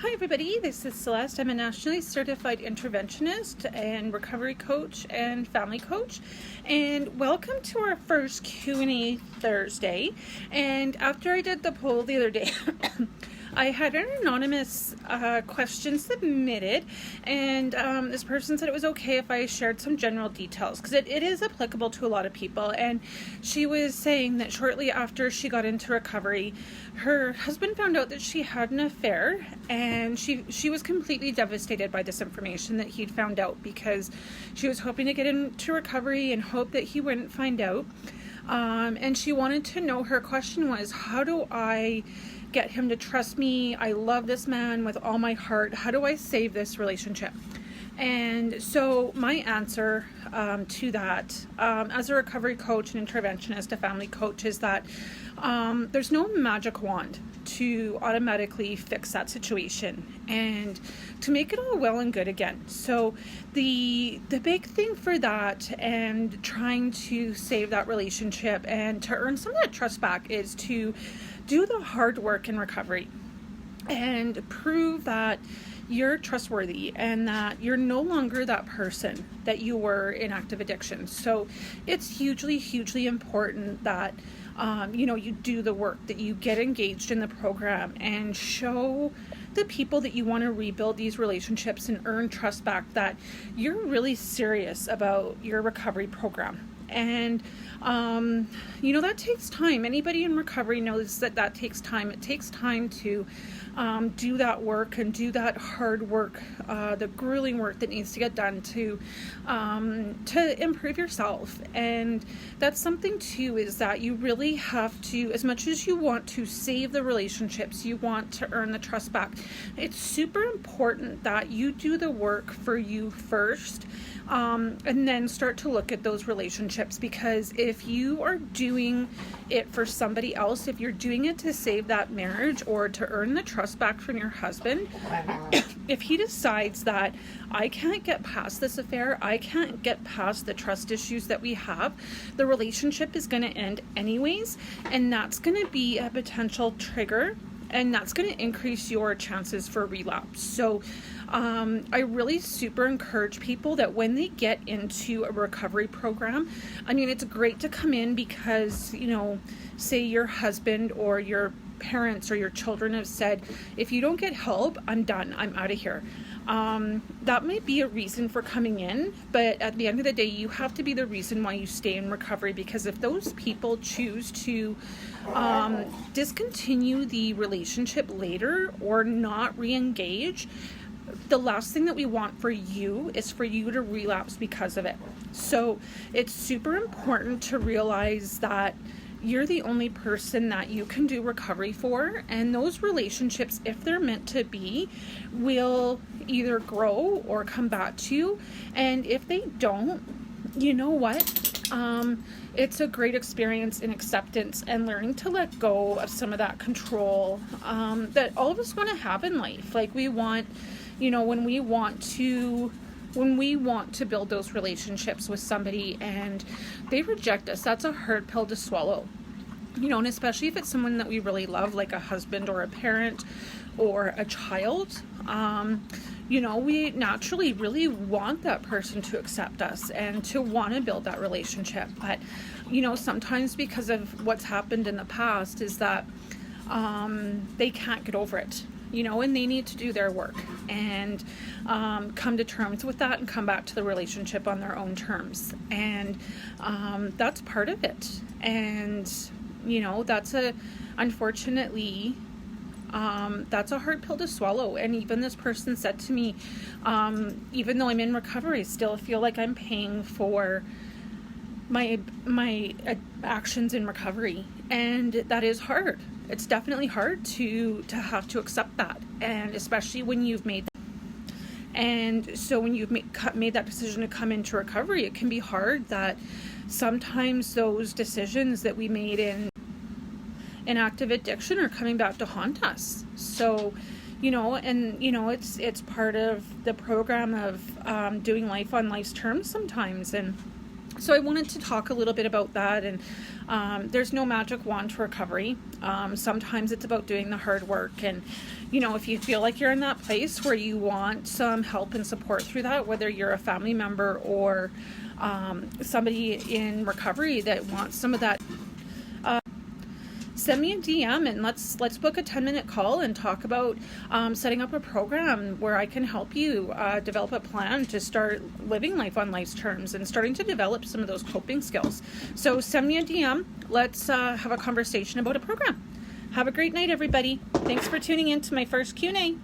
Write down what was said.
Hi everybody, this is Celeste. I'm a Nationally Certified Interventionist and recovery coach and family coach. And welcome to our first Q&A Thursday. And after I did the poll the other day, I had an anonymous question submitted, and this person said it was okay if I shared some general details because it is applicable to a lot of people. And she was saying that shortly after she got into recovery, her husband found out that she had an affair, and she was completely devastated by this information that he'd found out because she was hoping to get into recovery and hope that he wouldn't find out. And she wanted to know, her question was, how do I get him to trust me? I love this man with all my heart. How do I save this relationship? And so my answer to that, as a recovery coach, an interventionist, a family coach, is that there's no magic wand to automatically fix that situation and to make it all well and good again. So the big thing for that and trying to save that relationship and to earn some of that trust back is to do the hard work in recovery and prove that you're trustworthy and that you're no longer that person that you were in active addiction. So it's hugely important that you do the work, that you get engaged in the program and show the people that you want to rebuild these relationships and earn trust back that you're really serious about your recovery program. And that takes time. Anybody in recovery knows that takes time. It takes time to do that work and do that hard work, the grueling work that needs to get done to improve yourself. And that's something too, is that you really have to, as much as you want to save the relationships, you want to earn the trust back, it's super important that you do the work for you first, and then start to look at those relationships. Because if you are doing it for somebody else, if you're doing it to save that marriage or to earn the trust back from your husband, if he decides that I can't get past this affair, I can't get past the trust issues that we have, the relationship is going to end anyways, and that's going to be a potential trigger, and that's going to increase your chances for relapse. So I really super encourage people that when they get into a recovery program, it's great to come in because, say your husband or your parents or your children have said, if you don't get help, I'm done, I'm out of here. That might be a reason for coming in, but at the end of the day, you have to be the reason why you stay in recovery. Because if those people choose to discontinue the relationship later or not re-engage, the last thing that we want for you is for you to relapse because of it. So it's super important to realize that you're the only person that you can do recovery for, and those relationships, if they're meant to be, will either grow or come back to you. And if they don't, you know what? It's a great experience in acceptance and learning to let go of some of that control that all of us want to have in life. Like we want, when we want to build those relationships with somebody and they reject us, that's a hard pill to swallow. And especially if it's someone that we really love, like a husband or a parent or a child, we naturally really want that person to accept us and to want to build that relationship. But, sometimes because of what's happened in the past is that they can't get over it. And they need to do their work and come to terms with that and come back to the relationship on their own terms. And that's part of it. And, unfortunately, that's a hard pill to swallow. And even this person said to me, even though I'm in recovery, I still feel like I'm paying for my actions in recovery. And that is hard. It's definitely hard to have to accept that, and especially when you've made that. And so when you've made that decision to come into recovery, it can be hard that sometimes those decisions that we made in active addiction are coming back to haunt us. So, it's part of the program of doing life on life's terms sometimes. And So I wanted to talk a little bit about that, and there's no magic wand to recovery. Sometimes it's about doing the hard work, and if you feel like you're in that place where you want some help and support through that, whether you're a family member or somebody in recovery that wants some of that, send me a DM and let's book a 10-minute call and talk about setting up a program where I can help you develop a plan to start living life on life's terms and starting to develop some of those coping skills. So send me a DM. Let's have a conversation about a program. Have a great night, everybody. Thanks for tuning in to my first Q&A.